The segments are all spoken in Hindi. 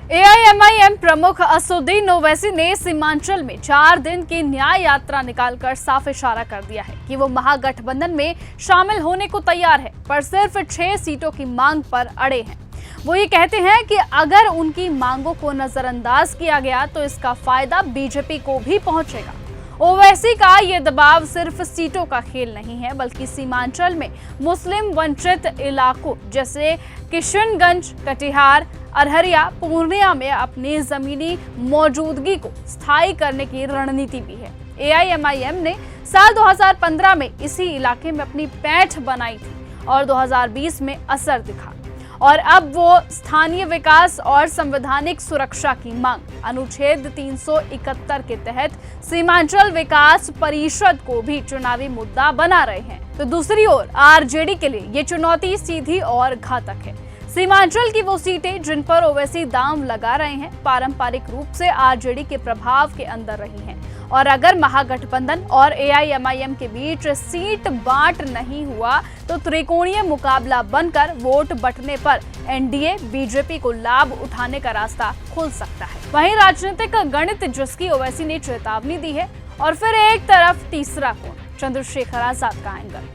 एआईएमआईएम प्रमुख असदुद्दीन ओवैसी ने सीमांचल में 4 दिन की न्याय यात्रा निकालकर साफ इशारा कर दिया है कि वो महागठबंधन में शामिल होने को तैयार है, पर सिर्फ 6 सीटों की मांग पर अड़े हैं। वो ये कहते हैं कि अगर उनकी मांगों को नजरअंदाज किया गया तो इसका फायदा बीजेपी को भी पहुंचेगा। ओवैसी का ये दबाव सिर्फ सीटों का खेल नहीं है, बल्कि सीमांचल में मुस्लिम वंचित इलाकों जैसे किशनगंज, कटिहार, अररिया, पूर्णिया में अपनी जमीनी मौजूदगी को स्थायी करने की रणनीति भी है। एआईएमआईएम ने साल 2015 में इसी इलाके में अपनी पैठ बनाई थी और 2020 में असर दिखा, और अब वो स्थानीय विकास और संवैधानिक सुरक्षा की मांग अनुच्छेद 371 के तहत सीमांचल विकास परिषद को भी चुनावी मुद्दा बना रहे हैं। तो दूसरी ओर आरजेडी के लिए ये चुनौती सीधी और घातक है। सीमांचल की वो सीटें जिन पर ओवैसी दांव लगा रहे हैं, पारंपरिक रूप से आरजेडी के प्रभाव के अंदर रही हैं, और अगर महागठबंधन और एआईएमआईएम के बीच सीट बांट नहीं हुआ तो त्रिकोणीय मुकाबला बनकर वोट बंटने पर एनडीए बीजेपी को लाभ उठाने का रास्ता खुल सकता है। वहीं राजनीतिक गणित जिसकी ओवैसी ने चेतावनी दी है, और फिर एक तरफ तीसरा कोण चंद्रशेखर आजाद का एंगल।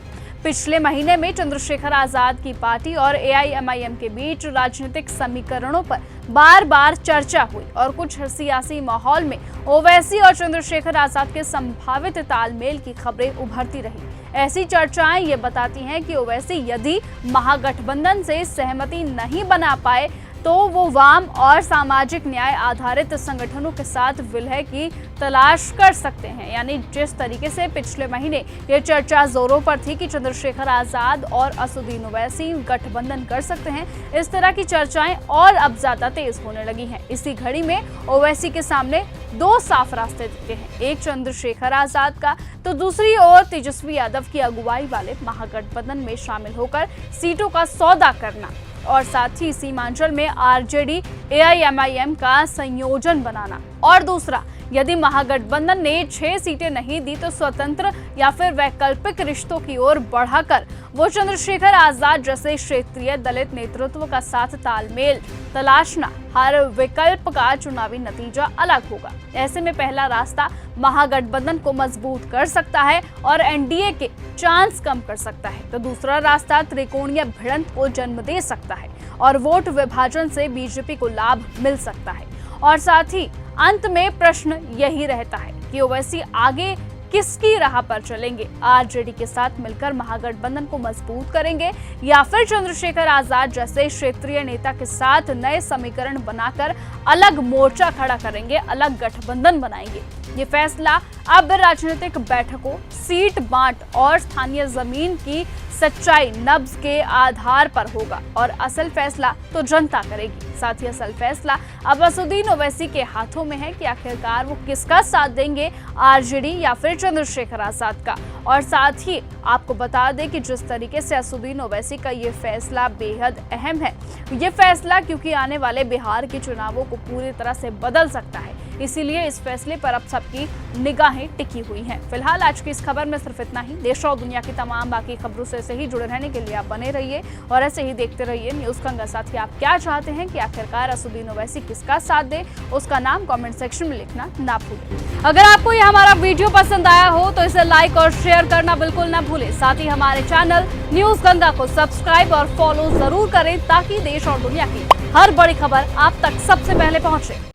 पिछले महीने में चंद्रशेखर आजाद की पार्टी और एआईएमआईएम के बीच राजनीतिक समीकरणों पर बार बार चर्चा हुई, और कुछ सियासी माहौल में ओवैसी और चंद्रशेखर आजाद के संभावित तालमेल की खबरें उभरती रही। ऐसी चर्चाएं ये बताती हैं कि ओवैसी यदि महागठबंधन से सहमति नहीं बना पाए तो वो वाम और सामाजिक न्याय आधारित संगठनों के साथ विलय की तलाश कर सकते हैं। यानी जिस तरीके से पिछले महीने ये चर्चा जोरों पर थी कि चंद्रशेखर आजाद और असदुद्दीन ओवैसी गठबंधन कर सकते हैं, इस तरह की चर्चाएं और अब ज्यादा तेज होने लगी हैं। इसी घड़ी में ओवैसी के सामने 2 साफ रास्ते दिखते हैं, एक चंद्रशेखर आजाद का, तो दूसरी ओर तेजस्वी यादव की अगुवाई वाले महागठबंधन में शामिल होकर सीटों का सौदा करना, और साथ ही सीमांचल में आरजेडी एआईएमआईएम का संयोजन बनाना। और दूसरा, यदि महागठबंधन ने 6 सीटें नहीं दी तो स्वतंत्र या फिर वैकल्पिक रिश्तों की ओर बढ़ाकर वो चंद्रशेखर आजाद जैसे क्षेत्रीय दलित नेतृत्व का साथ तालमेल तलाशना। हर विकल्प का चुनावी नतीजा अलग होगा। ऐसे में पहला रास्ता महागठबंधन को मजबूत कर सकता है और एनडीए के चांस कम कर सकता है, तो दूसरा रास्ता त्रिकोणीय भिड़ंत को जन्म दे सकता है और वोट विभाजन से बीजेपी को लाभ मिल सकता है। और साथ ही अंत में प्रश्न यही रहता है कि ओवैसी आगे किसकी राह पर चलेंगे, आरजेडी के साथ मिलकर महागठबंधन को मजबूत करेंगे या फिर चंद्रशेखर आजाद जैसे क्षेत्रीय नेता के साथ नए समीकरण बनाकर अलग मोर्चा खड़ा करेंगे, अलग गठबंधन बनाएंगे। ये फैसला अब राजनीतिक बैठकों, सीट बांट और स्थानीय जमीन की सच्चाई नब्ज के आधार पर होगा, और असल फैसला तो जनता करेगी। साथ ही असल फैसला अब असदुद्दीन ओवैसी के हाथों में है कि आखिरकार वो किसका साथ देंगे, आरजेडी या फिर चंद्रशेखर आजाद का। और साथ ही आपको बता दें कि जिस तरीके से असदुद्दीन ओवैसी का ये फैसला बेहद अहम है, ये फैसला क्योंकि आने वाले बिहार के चुनावों को पूरी तरह से बदल सकता है, इसीलिए इस फैसले पर अब सबकी निगाहें टिकी हुई हैं। फिलहाल आज की इस खबर में सिर्फ इतना ही। देश और दुनिया की तमाम बाकी खबरों से ऐसे ही जुड़े रहने के लिए आप बने रहिए और ऐसे ही देखते रहिए न्यूज़ कंगा। साथ ही आप क्या चाहते हैं कि आखिरकार असदुद्दीन ओवैसी किसका साथ दे, उसका नाम कमेंट सेक्शन में लिखना ना भूलें। अगर आपको ये हमारा वीडियो पसंद आया हो तो इसे लाइक और शेयर करना बिल्कुल ना भूलें। साथ ही हमारे चैनल न्यूज़ गंगा को सब्सक्राइब और फॉलो जरूर करें ताकि देश और दुनिया की हर बड़ी खबर आप तक सबसे पहले पहुंचे।